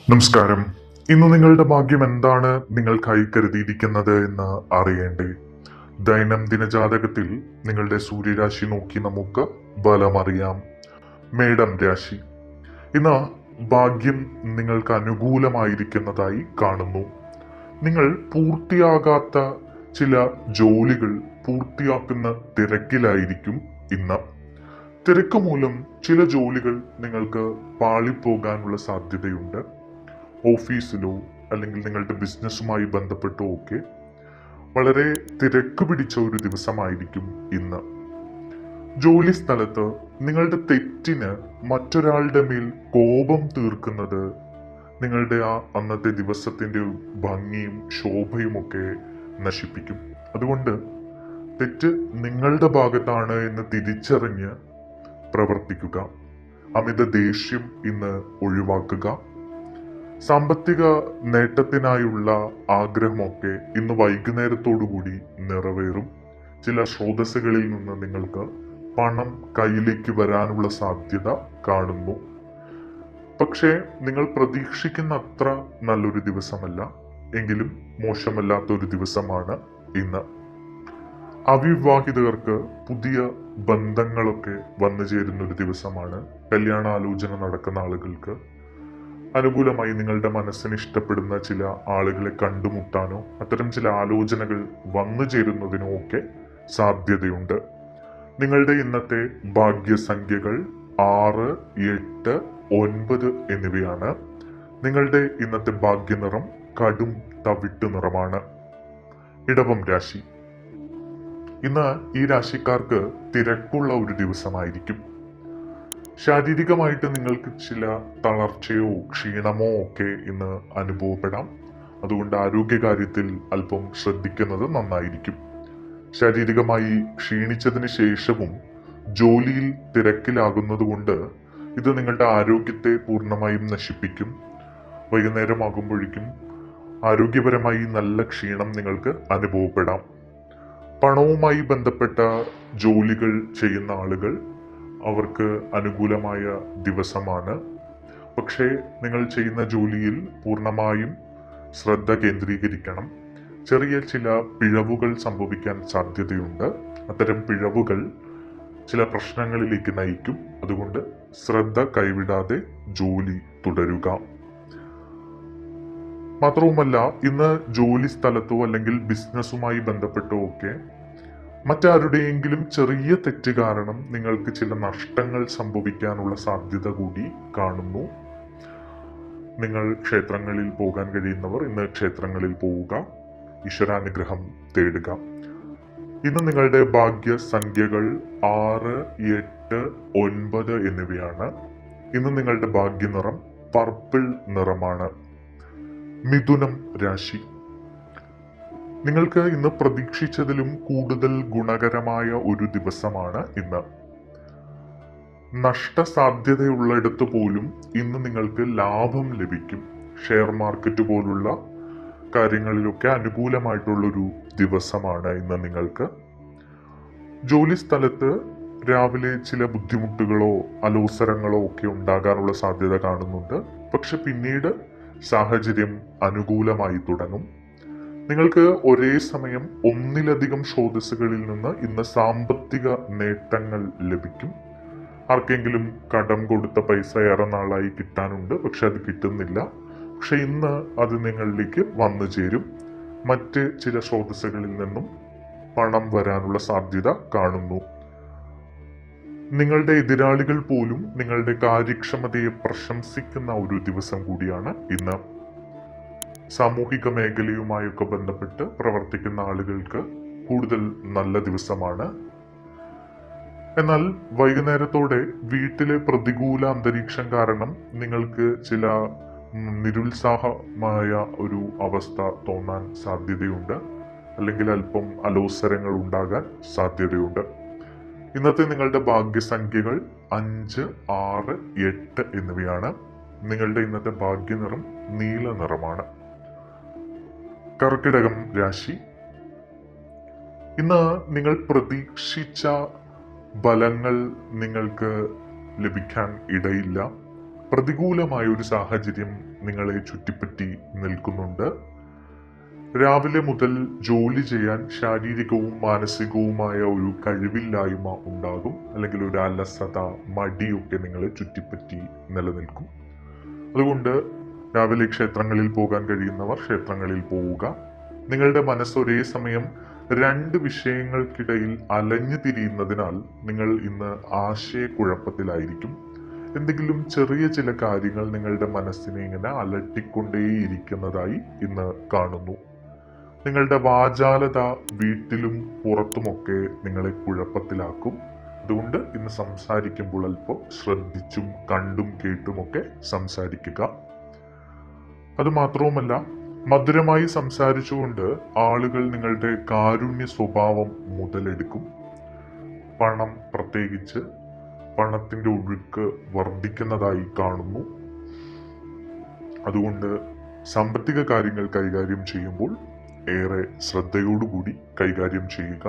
നമസ്കാരം. ഇന്ന് നിങ്ങളുടെ ഭാഗ്യം എന്താണ് നിങ്ങൾക്കായി കരുതിയിരിക്കുന്നത് എന്ന് അറിയേണ്ടേ? ദൈനംദിന ജാതകത്തിൽ നിങ്ങളുടെ സൂര്യരാശി നോക്കി നമുക്ക് ബലമറിയാം. മേടം രാശി. ഇന്ന് ഭാഗ്യം നിങ്ങൾക്ക് അനുകൂലമായിരിക്കുന്നതായി കാണുന്നു. നിങ്ങൾ പൂർത്തിയാകാത്ത ചില ജോലികൾ പൂർത്തിയാക്കുന്ന തിരക്കിലായിരിക്കും ഇന്ന്. തിരക്ക് മൂലം ചില ജോലികൾ നിങ്ങൾക്ക് പാളിപ്പോകാനുള്ള സാധ്യതയുണ്ട്. ഓഫീസിലോ അല്ലെങ്കിൽ നിങ്ങളുടെ ബിസിനസ്സുമായി ബന്ധപ്പെട്ടോ ഒക്കെ വളരെ തിരക്ക് പിടിച്ച ഒരു ദിവസമായിരിക്കും ഇന്ന്. ജോലി സ്ഥലത്ത് നിങ്ങളുടെ തെറ്റിന് മറ്റൊരാളുടെ മേൽ കോപം തീർക്കുന്നത് നിങ്ങളുടെ ആ അന്നത്തെ ദിവസത്തിന്റെ ഭംഗിയും ശോഭയും ഒക്കെ നശിപ്പിക്കും. അതുകൊണ്ട് തെറ്റ് നിങ്ങളുടെ ഭാഗത്താണ് എന്ന് തിരിച്ചറിഞ്ഞ് പ്രവർത്തിക്കുക. അമിത ദേഷ്യം ഇന്ന് ഒഴിവാക്കുക. സാമ്പത്തിക നേട്ടത്തിനായുള്ള ആഗ്രഹമൊക്കെ ഇന്ന് വൈകുന്നേരത്തോടുകൂടി നിറവേറും. ചില സ്രോതസ്സുകളിൽ നിന്ന് നിങ്ങൾക്ക് പണം കയ്യിലേക്ക് വരാനുള്ള സാധ്യത കാണുന്നു. പക്ഷേ നിങ്ങൾ പ്രതീക്ഷിക്കുന്ന അത്ര നല്ലൊരു ദിവസമല്ല, എങ്കിലും മോശമല്ലാത്ത ഒരു ദിവസമാണ് ഇന്ന്. അവിവാഹിതർക്ക് പുതിയ ബന്ധങ്ങളൊക്കെ വന്നു ചേരുന്ന ഒരു ദിവസമാണ്. കല്യാണ ആലോചന നടക്കുന്ന ആളുകൾക്ക് അനുകൂലമായി നിങ്ങളുടെ മനസ്സിന് ഇഷ്ടപ്പെടുന്ന ചില ആളുകളെ കണ്ടുമുട്ടാനോ അത്തരം ചില ആലോചനകൾ വന്നു ചേരുന്നതിനോ ഒക്കെ സാധ്യതയുണ്ട്. നിങ്ങളുടെ ഇന്നത്തെ ഭാഗ്യസംഖ്യകൾ 6, 8, 9 എന്നിവയാണ്. നിങ്ങളുടെ ഇന്നത്തെ ഭാഗ്യനിറം കടും തവിട്ട് നിറമാണ്. ഇടവം രാശി. ഇന്ന് ഈ രാശിക്കാർക്ക് തിരക്കുള്ള ഒരു ദിവസമായിരിക്കും. ശാരീരികമായിട്ട് നിങ്ങൾക്ക് ചില തളർച്ചയോ ക്ഷീണമോ ഒക്കെ ഇന്ന് അനുഭവപ്പെടാം. അതുകൊണ്ട് ആരോഗ്യകാര്യത്തിൽ അല്പം ശ്രദ്ധിക്കുന്നത് നന്നായിരിക്കും. ശാരീരികമായി ക്ഷീണിച്ചതിന് ശേഷവും ജോലിയിൽ തിരക്കിലാകുന്നത് കൊണ്ട് ഇത് നിങ്ങളുടെ ആരോഗ്യത്തെ പൂർണ്ണമായും നശിപ്പിക്കും. വൈകുന്നേരമാകുമ്പോഴേക്കും ആരോഗ്യപരമായി നല്ല ക്ഷീണം നിങ്ങൾക്ക് അനുഭവപ്പെടാം. പണവുമായി ബന്ധപ്പെട്ട ജോലികൾ ചെയ്യുന്ന ആളുകൾ അവർക്ക് അനുകൂലമായ ദിവസമാണ്. പക്ഷേ നിങ്ങൾ ചെയ്യുന്ന ജോലിയിൽ പൂർണ്ണമായും ശ്രദ്ധ കേന്ദ്രീകരിക്കണം. ചെറിയ ചില പിഴവുകൾ സംഭവിക്കാൻ സാധ്യതയുണ്ട്. അത്തരം പിഴവുകൾ ചില പ്രശ്നങ്ങളിലേക്ക് നയിക്കും. അതുകൊണ്ട് ശ്രദ്ധ കൈവിടാതെ ജോലി തുടരുക. മാത്രവുമല്ല, ഇന്ന് ജോലി സ്ഥലത്തോ അല്ലെങ്കിൽ ബിസിനസ്സുമായി ബന്ധപ്പെട്ടോ ഒക്കെ മറ്റാരുടെയെങ്കിലും ചെറിയ തെറ്റ് കാരണം നിങ്ങൾക്ക് ചില നഷ്ടങ്ങൾ സംഭവിക്കാനുള്ള സാധ്യത കൂടി കാണുന്നു. നിങ്ങൾ ക്ഷേത്രങ്ങളിൽ പോകാൻ കഴിയുന്നവർ ഇന്ന് ക്ഷേത്രങ്ങളിൽ പോവുക, ഈശ്വരാനുഗ്രഹം തേടുക. ഇന്ന് നിങ്ങളുടെ ഭാഗ്യസംഖ്യകൾ 6, 8, 9 എന്നിവയാണ്. ഇന്ന് നിങ്ങളുടെ ഭാഗ്യനിറം പർപ്പിൾ നിറമാണ്. മിഥുനം രാശി. നിങ്ങൾക്ക് ഇന്ന് പ്രതീക്ഷിച്ചതിലും കൂടുതൽ ഗുണകരമായ ഒരു ദിവസമാണ് ഇന്ന്. നഷ്ടസാധ്യതയുള്ളിടത്ത് പോലും ഇന്ന് നിങ്ങൾക്ക് ലാഭം ലഭിക്കും. ഷെയർ മാർക്കറ്റ് പോലുള്ള കാര്യങ്ങളിലൊക്കെ അനുകൂലമായിട്ടുള്ളൊരു ദിവസമാണ് ഇന്ന് നിങ്ങൾക്ക്. ജോലി സ്ഥലത്ത് രാവിലെ ചില ബുദ്ധിമുട്ടുകളോ അലോസരങ്ങളോ ഒക്കെ ഉണ്ടാകാനുള്ള സാധ്യത കാണുന്നുണ്ട്. പക്ഷെ പിന്നീട് സാഹചര്യം അനുകൂലമായി തുടങ്ങും. നിങ്ങൾക്ക് ഒരേ സമയം ഒന്നിലധികം സ്രോതസ്സുകളിൽ നിന്ന് ഇന്ന് സാമ്പത്തിക നേട്ടങ്ങൾ ലഭിക്കും. ആർക്കെങ്കിലും കടം കൊടുത്ത പൈസ ഏറെ നാളായി കിട്ടാനുണ്ട്, പക്ഷെ അത് കിട്ടുന്നില്ല. പക്ഷെ ഇന്ന് അത് നിങ്ങളിലേക്ക് വന്നു ചേരും. മറ്റ് ചില സ്രോതസ്സുകളിൽ നിന്നും പണം വരാനുള്ള സാധ്യത കാണുന്നു. നിങ്ങളുടെ എതിരാളികൾ പോലും നിങ്ങളുടെ കാര്യക്ഷമതയെ പ്രശംസിക്കുന്ന ഒരു ദിവസം കൂടിയാണ് ഇന്ന്. സാമൂഹിക മേഖലയുമായൊക്കെ ബന്ധപ്പെട്ട് പ്രവർത്തിക്കുന്ന ആളുകൾക്ക് കൂടുതൽ നല്ല ദിവസമാണ്. എന്നാൽ വൈകുന്നേരത്തോടെ വീട്ടിലെ പ്രതികൂല അന്തരീക്ഷം കാരണം നിങ്ങൾക്ക് ചില നിരുത്സാഹമായ ഒരു അവസ്ഥ തോന്നാൻ സാധ്യതയുണ്ട്. അല്ലെങ്കിൽ അല്പം അലോസരങ്ങൾ ഉണ്ടാകാൻ സാധ്യതയുണ്ട്. ഇന്നത്തെ നിങ്ങളുടെ ഭാഗ്യസംഖ്യകൾ 5, 6, 8 എന്നിവയാണ്. നിങ്ങളുടെ ഇന്നത്തെ ഭാഗ്യനിറം നീല നിറമാണ്. കർക്കിടകം രാശി. ഇന്ന് നിങ്ങൾ പ്രതീക്ഷിച്ച ഫലങ്ങൾ നിങ്ങൾക്ക് ലഭിക്കാൻ ഇടയില്ല. പ്രതികൂലമായ ഒരു സാഹചര്യം നിങ്ങളെ ചുറ്റിപ്പറ്റി നിൽക്കുന്നുണ്ട്. രാവിലെ മുതൽ ജോലി ചെയ്യാൻ ശാരീരികവും മാനസികവുമായ ഒരു കഴിവില്ലായ്മ ഉണ്ടാകും, അല്ലെങ്കിൽ ഒരു അലസത, മടിയൊക്കെ നിങ്ങളെ ചുറ്റിപ്പറ്റി നിലനിൽക്കും. അതുകൊണ്ട് രാവിലെ ക്ഷേത്രങ്ങളിൽ പോകാൻ കഴിയുന്നവർ ക്ഷേത്രങ്ങളിൽ പോവുക. നിങ്ങളുടെ മനസ്സ് ഒരേ സമയം രണ്ട് വിഷയങ്ങൾക്കിടയിൽ അലഞ്ഞു തിരിയുന്നതിനാൽ നിങ്ങൾ ഇന്ന് ആശയക്കുഴപ്പത്തിലായിരിക്കും. എന്തെങ്കിലും ചെറിയ ചില കാര്യങ്ങൾ നിങ്ങളുടെ മനസ്സിനെ ഇങ്ങനെ അലട്ടിക്കൊണ്ടേയിരിക്കുന്നതായി ഇന്ന് കാണുന്നു. നിങ്ങളുടെ വാചാലത വീട്ടിലും പുറത്തുമൊക്കെ നിങ്ങളെ കുഴപ്പത്തിലാക്കും. അതുകൊണ്ട് ഇന്ന് സംസാരിക്കുമ്പോൾ അല്പം ശ്രദ്ധിച്ചും കണ്ടും കേട്ടുമൊക്കെ സംസാരിക്കുക. അതുമാത്രവുമല്ല, മധുരമായി സംസാരിച്ചുകൊണ്ട് ആളുകൾ നിങ്ങളുടെ കാരുണ്യ സ്വഭാവം മുതലെടുക്കും. പണം, പ്രത്യേകിച്ച് പണത്തിന്റെ ഒഴുക്ക് വർദ്ധിക്കുന്നതായി കാണുന്നു. അതുകൊണ്ട് സാമ്പത്തിക കാര്യങ്ങൾ കൈകാര്യം ചെയ്യുമ്പോൾ ഏറെ ശ്രദ്ധയോടുകൂടി കൈകാര്യം ചെയ്യുക.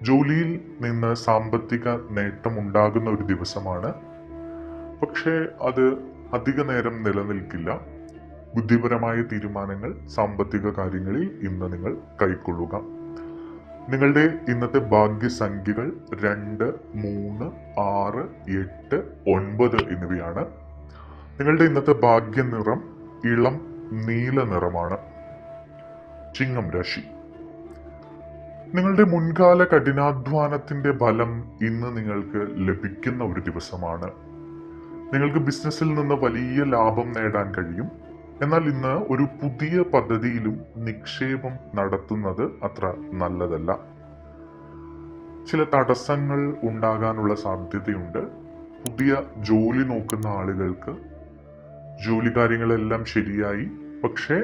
ജോലിയിൽ നിന്ന് സാമ്പത്തിക നേട്ടമുണ്ടാകുന്ന ഒരു ദിവസമാണ്. പക്ഷേ അത് അധിക നേരം നിലനിൽക്കില്ല. ബുദ്ധിപരമായ തീരുമാനങ്ങൾ സാമ്പത്തിക കാര്യങ്ങളിൽ ഇന്ന് നിങ്ങൾ കൈക്കൊള്ളുക. നിങ്ങളുടെ ഇന്നത്തെ ഭാഗ്യസംഖ്യകൾ 2, 3, 6, 8, 9 എന്നിവയാണ്. നിങ്ങളുടെ ഇന്നത്തെ ഭാഗ്യനിറം ഇളം നീല നിറമാണ്. ചിങ്ങം രാശി. നിങ്ങളുടെ മുൻകാല കഠിനാധ്വാനത്തിന്റെ ഫലം ഇന്ന് നിങ്ങൾക്ക് ലഭിക്കുന്ന ഒരു ദിവസമാണ്. നിങ്ങൾക്ക് ബിസിനസ്സിൽ നിന്ന് വലിയ ലാഭം നേടാൻ കഴിയും. എന്നാൽ ഇന്ന് ഒരു പുതിയ പദ്ധതിയിലും നിക്ഷേപം നടത്തുന്നത് അത്ര നല്ലതല്ല. ചില തടസ്സങ്ങൾ ഉണ്ടാകാനുള്ള സാധ്യതയുണ്ട്. പുതിയ ജോലി നോക്കുന്ന ആളുകൾക്ക് ജോലി കാര്യങ്ങളെല്ലാം ശരിയായി, പക്ഷേ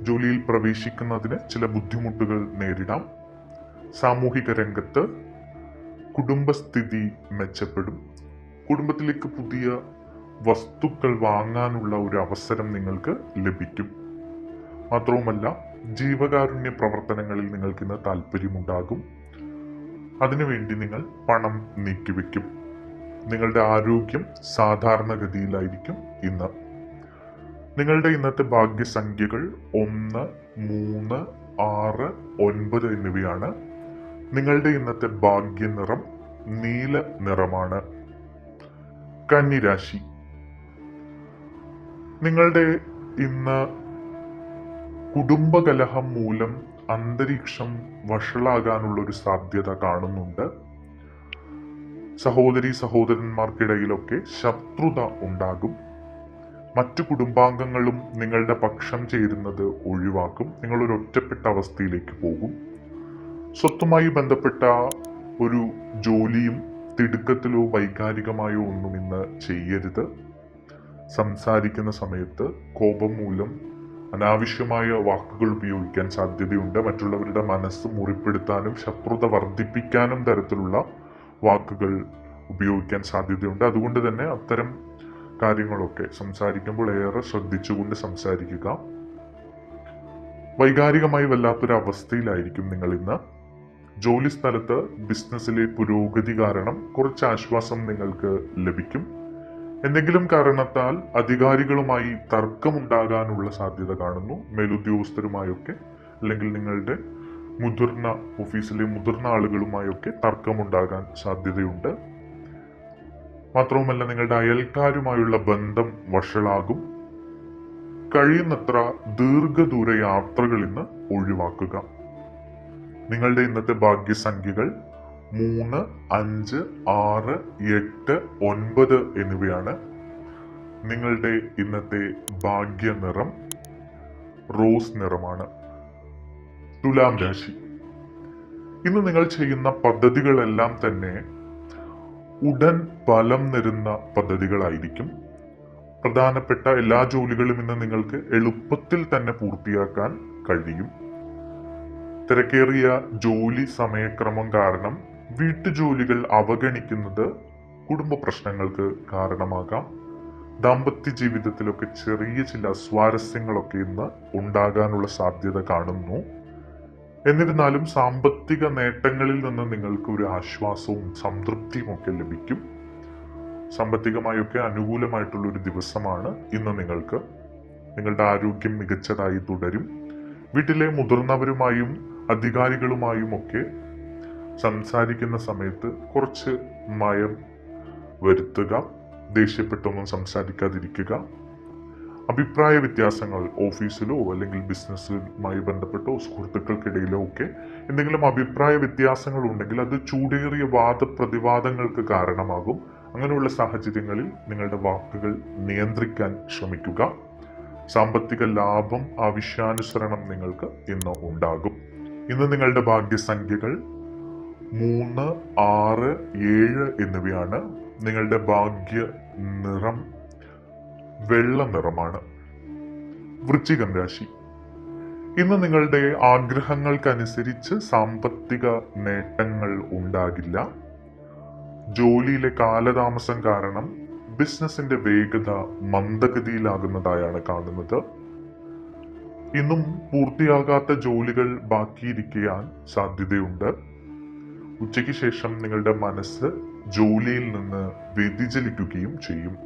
ജോലിയിൽ പ്രവേശിക്കുന്നതിന് ചില ബുദ്ധിമുട്ടുകൾ നേരിടാം. സാമൂഹിക രംഗത്ത് കുടുംബസ്ഥിതി മെച്ചപ്പെടും. കുടുംബത്തിലേക്ക് പുതിയ വസ്തുക്കൾ വാങ്ങാനുള്ള ഒരു അവസരം നിങ്ങൾക്ക് ലഭിക്കും. മാത്രവുമല്ല, ജീവകാരുണ്യ പ്രവർത്തനങ്ങളിൽ നിങ്ങൾക്ക് ഇന്ന് താല്പര്യമുണ്ടാകും. അതിനുവേണ്ടി നിങ്ങൾ പണം നീക്കിവെക്കും. നിങ്ങളുടെ ആരോഗ്യം സാധാരണഗതിയിലായിരിക്കും ഇന്ന്. നിങ്ങളുടെ ഇന്നത്തെ ഭാഗ്യസംഖ്യകൾ 1, 3, 6, 9 എന്നിവയാണ്. നിങ്ങളുടെ ഇന്നത്തെ ഭാഗ്യനിറം നീല നിറമാണ്. കന്നിരാശി. നിങ്ങളുടെ ഇന്ന് കുടുംബകലഹം മൂലം അന്തരീക്ഷം വഷളാകാനുള്ള ഒരു സാധ്യത കാണുന്നുണ്ട്. സഹോദരി സഹോദരന്മാർക്കിടയിലൊക്കെ ശത്രുത ഉണ്ടാകും. മറ്റു കുടുംബാംഗങ്ങളും നിങ്ങളുടെ പക്ഷം ചേരുന്നത് ഒഴിവാക്കും. നിങ്ങളൊരു ഒറ്റപ്പെട്ട അവസ്ഥയിലേക്ക് പോകും. സ്വത്തുമായി ബന്ധപ്പെട്ട ഒരു ജോലിയും തിടുക്കത്തിലോ വൈകാരികമായോ ഒന്നും ഇന്ന് ചെയ്യരുത്. സംസാരിക്കുന്ന സമയത്ത് കോപം മൂലം അനാവശ്യമായ വാക്കുകൾ ഉപയോഗിക്കാൻ സാധ്യതയുണ്ട്. മറ്റുള്ളവരുടെ മനസ്സ് മുറിപ്പെടുത്താനും ശത്രുത വർദ്ധിപ്പിക്കാനും തരത്തിലുള്ള വാക്കുകൾ ഉപയോഗിക്കാൻ സാധ്യതയുണ്ട്. അതുകൊണ്ട് തന്നെ അത്തരം കാര്യങ്ങളൊക്കെ സംസാരിക്കുമ്പോൾ ഏറെ ശ്രദ്ധിച്ചുകൊണ്ട് സംസാരിക്കുക. വൈകാരികമായി വല്ലാത്തൊരു അവസ്ഥയിലായിരിക്കും നിങ്ങൾ ഇന്ന്. ജോലി സ്ഥലത്ത് ബിസിനസ്സിലെ പുരോഗതി കാരണം കുറച്ച് ആശ്വാസം നിങ്ങൾക്ക് ലഭിക്കും. എന്തെങ്കിലും കാരണത്താൽ അധികാരികളുമായി തർക്കമുണ്ടാകാനുള്ള സാധ്യത കാണുന്നു. മേലുദ്യോഗസ്ഥരുമായൊക്കെ, അല്ലെങ്കിൽ നിങ്ങളുടെ ഓഫീസിലെ മുതിർന്ന ആളുകളുമായൊക്കെ തർക്കമുണ്ടാകാൻ സാധ്യതയുണ്ട്. മാത്രവുമല്ല, നിങ്ങളുടെ അയൽക്കാരുമായുള്ള ബന്ധം വഷളാകും. കഴിയുന്നത്ര ദീർഘദൂര യാത്രകൾ ഇന്ന് ഒഴിവാക്കുക. നിങ്ങളുടെ ഇന്നത്തെ ഭാഗ്യസംഖ്യകൾ 3, 5, 6, 8, 9 എന്നിവയാണ്. നിങ്ങളുടെ ഇന്നത്തെ ഭാഗ്യനിറം റോസ് നിറമാണ്. തുലാം രാശി. ഇന്ന് നിങ്ങൾ ചെയ്യുന്ന പദ്ധതികളെല്ലാം തന്നെ ഉടൻ ഫലം തരുന്ന പദ്ധതികളായിരിക്കും. പ്രധാനപ്പെട്ട എല്ലാ ജോലികളും ഇന്ന് നിങ്ങൾക്ക് എളുപ്പത്തിൽ തന്നെ പൂർത്തിയാക്കാൻ കഴിയും. തിരക്കേറിയ ജോലി സമയക്രമം കാരണം വീട്ടുജോലികൾ അവഗണിക്കുന്നത് കുടുംബ പ്രശ്നങ്ങൾക്ക് കാരണമാകാം. ദാമ്പത്യ ജീവിതത്തിലൊക്കെ ചെറിയ ചില സ്വാരസ്യങ്ങളൊക്കെ ഇന്ന് ഉണ്ടാകാനുള്ള സാധ്യത കാണുന്നു. എന്നിരുന്നാലും സാമ്പത്തിക നേട്ടങ്ങളിൽ നിന്ന് നിങ്ങൾക്ക് ഒരു ആശ്വാസവും സംതൃപ്തിയും ഒക്കെ ലഭിക്കും. സാമ്പത്തികമായൊക്കെ അനുകൂലമായിട്ടുള്ള ഒരു ദിവസമാണ് ഇന്ന് നിങ്ങൾക്ക്. നിങ്ങളുടെ ആരോഗ്യം മികച്ചതായി തുടരും. വീട്ടിലെ മുതിർന്നവരുമായും അധികാരികളുമായും ഒക്കെ സംസാരിക്കുന്ന സമയത്ത് കുറച്ച് മയം വരുത്തുക. ദേഷ്യപ്പെട്ടൊന്നും സംസാരിക്കാതിരിക്കുക. അഭിപ്രായ വ്യത്യാസങ്ങൾ ഓഫീസിലോ അല്ലെങ്കിൽ ബിസിനസ്സുമായി ബന്ധപ്പെട്ടോ സുഹൃത്തുക്കൾക്കിടയിലോ ഒക്കെ എന്തെങ്കിലും അഭിപ്രായ വ്യത്യാസങ്ങൾ ഉണ്ടെങ്കിൽ അത് ചൂടേറിയ വാദപ്രതിവാദങ്ങൾക്ക് കാരണമാകും. അങ്ങനെയുള്ള സാഹചര്യങ്ങളിൽ നിങ്ങളുടെ വാക്കുകൾ നിയന്ത്രിക്കാൻ ശ്രമിക്കുക. സാമ്പത്തിക ലാഭം ആവശ്യാനുസരണം നിങ്ങൾക്ക് ഇന്ന് ഉണ്ടാകും. ഇന്ന് നിങ്ങളുടെ ഭാഗ്യസംഖ്യകൾ 3, 6, 7 എന്നിവയാണ്. നിങ്ങളുടെ ഭാഗ്യ നിറം വെള്ള നിറമാണ്. വൃശ്ചികം രാശി. ഇന്ന് നിങ്ങളുടെ ആഗ്രഹങ്ങൾക്കനുസരിച്ച് സാമ്പത്തിക നേട്ടങ്ങൾ ഉണ്ടാകില്ല. ജോലിയിലെ കാലതാമസം കാരണം ബിസിനസിന്റെ വേഗത മന്ദഗതിയിലാകുന്നതായാണ് കാണുന്നത്. ഇന്നും പൂർത്തിയാകാത്ത ജോലികൾ ബാക്കിയിരിക്കാൻ സാധ്യതയുണ്ട്. ഉച്ചയ്ക്ക് ശേഷം നിങ്ങളുടെ മനസ്സ് ജോലിയിൽ നിന്ന് വ്യതിചലിക്കുകയും ചെയ്യും.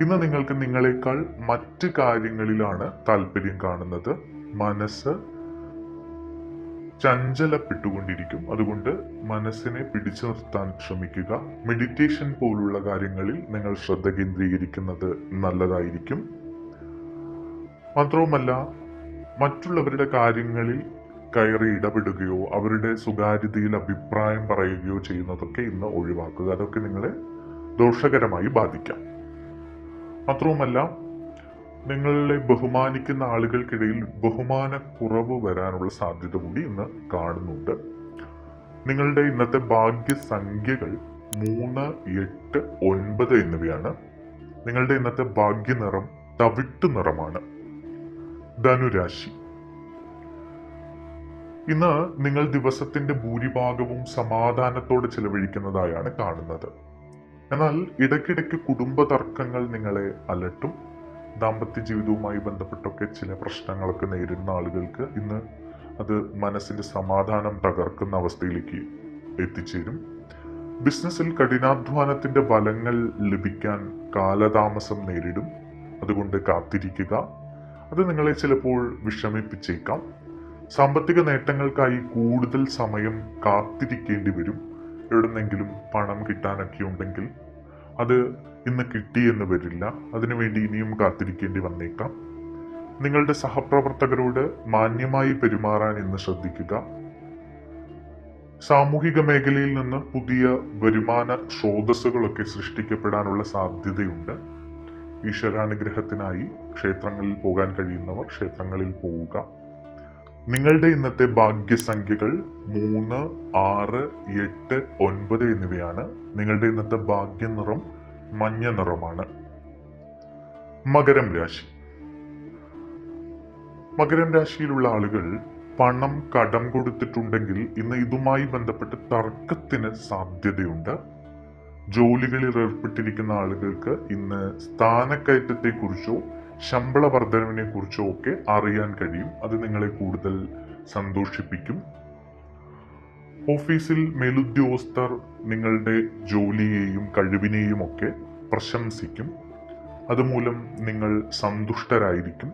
ഇന്ന് നിങ്ങൾക്ക് നിങ്ങളെക്കാൾ മറ്റ് കാര്യങ്ങളിലാണ് താല്പര്യം കാണുന്നത്. മനസ്സ് ചഞ്ചലപ്പെട്ടുകൊണ്ടിരിക്കും. അതുകൊണ്ട് മനസ്സിനെ പിടിച്ചു നിർത്താൻ ശ്രമിക്കുക. മെഡിറ്റേഷൻ പോലുള്ള കാര്യങ്ങളിൽ നിങ്ങൾ ശ്രദ്ധ കേന്ദ്രീകരിക്കുന്നത് നല്ലതായിരിക്കും. മാത്രവുമല്ല, മറ്റുള്ളവരുടെ കാര്യങ്ങളിൽ കയറി ഇടപെടുകയോ അവരുടെ സ്വകാര്യതയിൽ അഭിപ്രായം പറയുകയോ ചെയ്യുന്നതൊക്കെ ഇന്ന് ഒഴിവാക്കുക. അതൊക്കെ നിങ്ങളെ ദോഷകരമായി ബാധിക്കാം. മാത്രവുമല്ല, നിങ്ങളെ ബഹുമാനിക്കുന്ന ആളുകൾക്കിടയിൽ ബഹുമാനക്കുറവ് വരാനുള്ള സാധ്യത കൂടി ഇന്ന് കാണുന്നുണ്ട്. നിങ്ങളുടെ ഇന്നത്തെ ഭാഗ്യസംഖ്യകൾ 3, 8, 9 എന്നിവയാണ്. നിങ്ങളുടെ ഇന്നത്തെ ഭാഗ്യനിറം തവിട്ടു നിറമാണ്. ധനുരാശി. ഇന്ന് നിങ്ങൾ ദിവസത്തിന്റെ ഭൂരിഭാഗവും സമാധാനത്തോടെ ചെലവഴിക്കുന്നതായാണ് കാണുന്നത്. എന്നാൽ ഇടയ്ക്കിടയ്ക്ക് കുടുംബ തർക്കങ്ങൾ നിങ്ങളെ അലട്ടും. ദാമ്പത്യ ജീവിതവുമായി ബന്ധപ്പെട്ടൊക്കെ ചില പ്രശ്നങ്ങളൊക്കെ നേരിടുന്ന ആളുകൾക്ക് ഇന്ന് അത് മനസ്സിന്റെ സമാധാനം തകർക്കുന്ന അവസ്ഥയിലേക്ക് എത്തിച്ചേരും. ബിസിനസ്സിൽ കഠിനാധ്വാനത്തിന്റെ ഫലങ്ങൾ ലഭിക്കാൻ കാലതാമസം നേരിടും. അതുകൊണ്ട് കാത്തിരിക്കുക. അത് നിങ്ങളെ ചിലപ്പോൾ വിഷമിപ്പിച്ചേക്കാം. സാമ്പത്തിക നേട്ടങ്ങൾക്കായി കൂടുതൽ സമയം കാത്തിരിക്കേണ്ടി വരും. എവിടുന്നെങ്കിലും പണം കിട്ടാനൊക്കെ ഉണ്ടെങ്കിൽ അത് ഇന്ന് കിട്ടിയെന്ന് വരില്ല. അതിനുവേണ്ടി ഇനിയും കാത്തിരിക്കേണ്ടി വന്നേക്കാം. നിങ്ങളുടെ സഹപ്രവർത്തകരോട് മാന്യമായി പെരുമാറാൻ ഇന്ന് ശ്രദ്ധിക്കുക. സാമൂഹിക മേഖലയിൽ നിന്ന് പുതിയ വരുമാന സ്രോതസ്സുകളൊക്കെ സൃഷ്ടിക്കപ്പെടാനുള്ള സാധ്യതയുണ്ട്. ഈശ്വരാനുഗ്രഹത്തിനായി ക്ഷേത്രങ്ങളിൽ പോകാൻ കഴിയുന്നവർ ക്ഷേത്രങ്ങളിൽ പോവുക. നിങ്ങളുടെ ഇന്നത്തെ ഭാഗ്യസംഖ്യകൾ 3, 6, 8, 9 എന്നിവയാണ്. നിങ്ങളുടെ ഇന്നത്തെ ഭാഗ്യനിറം മഞ്ഞ നിറമാണ്. മകരം രാശി. മകരം രാശിയിലുള്ള ആളുകൾ പണം കടം കൊടുത്തിട്ടുണ്ടെങ്കിൽ ഇന്ന് ഇതുമായി ബന്ധപ്പെട്ട് തർക്കത്തിന് സാധ്യതയുണ്ട്. ജോലികളിൽ ഏർപ്പെട്ടിരിക്കുന്ന ആളുകൾക്ക് ഇന്ന് സ്ഥാനക്കയറ്റത്തെക്കുറിച്ചോ ശമ്പള വർധനവിനെ കുറിച്ചോ ഒക്കെ അറിയാൻ കഴിയും. അത് നിങ്ങളെ കൂടുതൽ സന്തോഷിപ്പിക്കും. ഓഫീസിൽ മേലുദ്യോഗസ്ഥർ നിങ്ങളുടെ ജോലിയെയും കഴിവിനെയും ഒക്കെ പ്രശംസിക്കും. അതുമൂലം നിങ്ങൾ സന്തുഷ്ടരായിരിക്കും.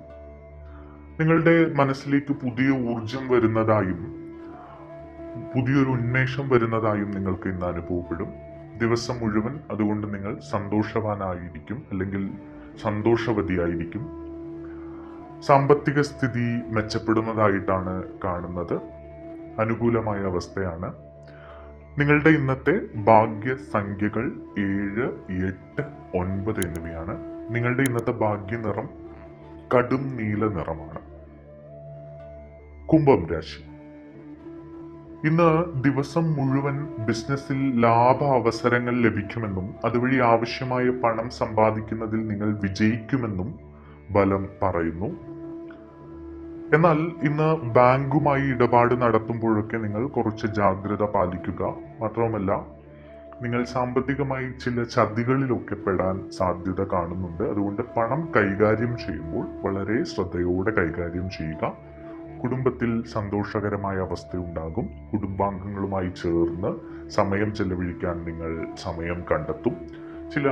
നിങ്ങളുടെ മനസ്സിലേക്ക് പുതിയ ഊർജം വരുന്നതായും പുതിയൊരു ഉന്മേഷം വരുന്നതായും നിങ്ങൾക്ക് ഇന്ന് അനുഭവപ്പെടും. ദിവസം മുഴുവൻ അതുകൊണ്ട് നിങ്ങൾ സന്തോഷവാനായിരിക്കും, അല്ലെങ്കിൽ സന്തോഷവതിയായിരിക്കും. സാമ്പത്തിക സ്ഥിതി മെച്ചപ്പെടുന്നതായിട്ടാണ് കാണുന്നത്. അനുകൂലമായ അവസ്ഥയാണ്. നിങ്ങളുടെ ഇന്നത്തെ ഭാഗ്യസംഖ്യകൾ 7, 8, 9 എന്നിവയാണ്. നിങ്ങളുടെ ഇന്നത്തെ ഭാഗ്യനിറം കടും നീല നിറമാണ്. കുംഭം രാശി. ഇന്ന് ദിവസം മുഴുവൻ ബിസിനസ്സിൽ ലാഭ അവസരങ്ങൾ ലഭിക്കുമെന്നും അതുവഴി ആവശ്യമായ പണം സമ്പാദിക്കുന്നതിൽ നിങ്ങൾ വിജയിക്കുമെന്നും ബലം പറയുന്നു. എന്നാൽ ഇന്ന് ബാങ്കുമായി ഇടപാട് നടത്തുമ്പോഴൊക്കെ നിങ്ങൾ കുറച്ച് ജാഗ്രത പാലിക്കുക. മാത്രവുമല്ല, നിങ്ങൾ സാമ്പത്തികമായി ചില ചതികളിലൊക്കെ പെടാൻ സാധ്യത കാണുന്നുണ്ട്. അതുകൊണ്ട് പണം കൈകാര്യം ചെയ്യുമ്പോൾ വളരെ ശ്രദ്ധയോടെ കൈകാര്യം ചെയ്യുക. കുടുംബത്തിൽ സന്തോഷകരമായ അവസ്ഥയുണ്ടാകും. കുടുംബാംഗങ്ങളുമായി ചേർന്ന് സമയം ചെലവഴിക്കാൻ നിങ്ങൾ സമയം കണ്ടെത്തും. ചില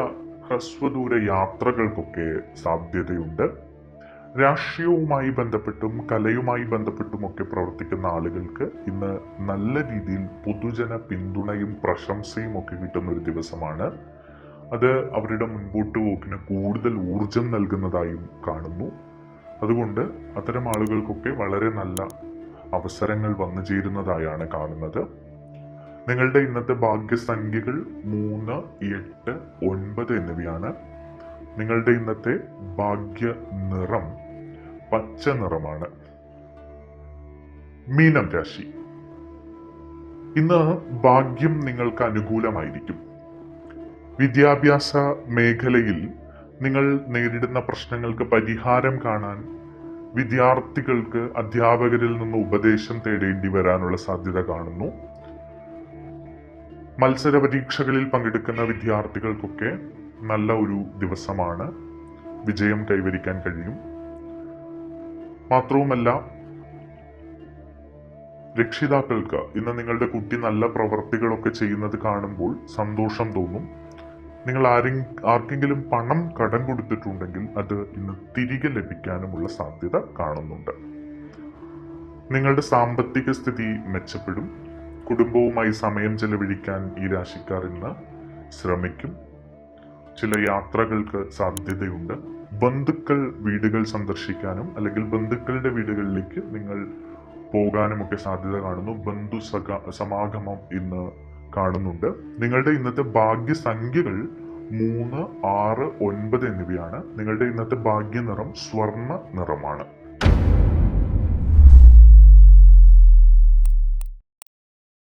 ഹ്രസ്വദൂര യാത്രകൾക്കൊക്കെ സാധ്യതയുണ്ട്. രാഷ്ട്രീയവുമായി ബന്ധപ്പെട്ടും കലയുമായി ബന്ധപ്പെട്ടുമൊക്കെ പ്രവർത്തിക്കുന്ന ആളുകൾക്ക് ഇന്ന് നല്ല രീതിയിൽ പൊതുജന പിന്തുണയും പ്രശംസയും ഒക്കെ കിട്ടുന്ന ഒരു ദിവസമാണ്. അത് അവരുടെ മുൻപോട്ട് പോക്കിന് കൂടുതൽ ഊർജം നൽകുന്നതായും കാണുന്നു. അതുകൊണ്ട് അത്തരം ആളുകൾക്കൊക്കെ വളരെ നല്ല അവസരങ്ങൾ വന്നു ചേരുന്നതായാണ് കാണുന്നത്. നിങ്ങളുടെ ഇന്നത്തെ ഭാഗ്യസംഖ്യകൾ 3, 8, 9 എന്നിവയാണ്. നിങ്ങളുടെ ഇന്നത്തെ ഭാഗ്യ നിറം പച്ച നിറമാണ്. മീനം രാശി. ഇന്ന് ഭാഗ്യം നിങ്ങൾക്ക് അനുകൂലമായിരിക്കും. വിദ്യാഭ്യാസ മേഖലയിൽ നിങ്ങൾ നേരിടുന്ന പ്രശ്നങ്ങൾക്ക് പരിഹാരം കാണാൻ വിദ്യാർത്ഥികൾക്ക് അധ്യാപകരിൽ നിന്ന് ഉപദേശം തേടേണ്ടി വരാനുള്ള സാധ്യത കാണുന്നു. മത്സര പരീക്ഷകളിൽ പങ്കെടുക്കുന്ന വിദ്യാർത്ഥികൾക്കൊക്കെ നല്ല ഒരു ദിവസമാണ്. വിജയം കൈവരിക്കാൻ കഴിയും. മാത്രവുമല്ല, രക്ഷിതാക്കൾക്ക് ഇന്ന് നിങ്ങളുടെ കുട്ടി നല്ല പ്രവർത്തികളൊക്കെ ചെയ്യുന്നത് കാണുമ്പോൾ സന്തോഷം തോന്നും. നിങ്ങൾ ആർക്കെങ്കിലും പണം കടം കൊടുത്തിട്ടുണ്ടെങ്കിൽ അത് ഇന്ന് തിരികെ ലഭിക്കാനുമുള്ള സാധ്യത കാണുന്നുണ്ട്. നിങ്ങളുടെ സാമ്പത്തിക സ്ഥിതി മെച്ചപ്പെടും. കുടുംബവുമായി സമയം ചെലവഴിക്കാൻ ഈ രാശിക്കാർ ഇന്ന് ശ്രമിക്കും. ചില യാത്രകൾക്ക് സാധ്യതയുണ്ട്. ബന്ധുക്കൾ വീടുകൾ സന്ദർശിക്കാനും അല്ലെങ്കിൽ ബന്ധുക്കളുടെ വീടുകളിലേക്ക് നിങ്ങൾ പോകാനുമൊക്കെ സാധ്യത കാണുന്നു. സമാഗമം ഇന്ന് കാണുന്നുണ്ട്. നിങ്ങളുടെ ഇന്നത്തെ ഭാഗ്യസംഖ്യകൾ 3, 6, 9 എന്നിവയാണ്. നിങ്ങളുടെ ഇന്നത്തെ ഭാഗ്യ നിറം സ്വർണ്ണ നിറമാണ്.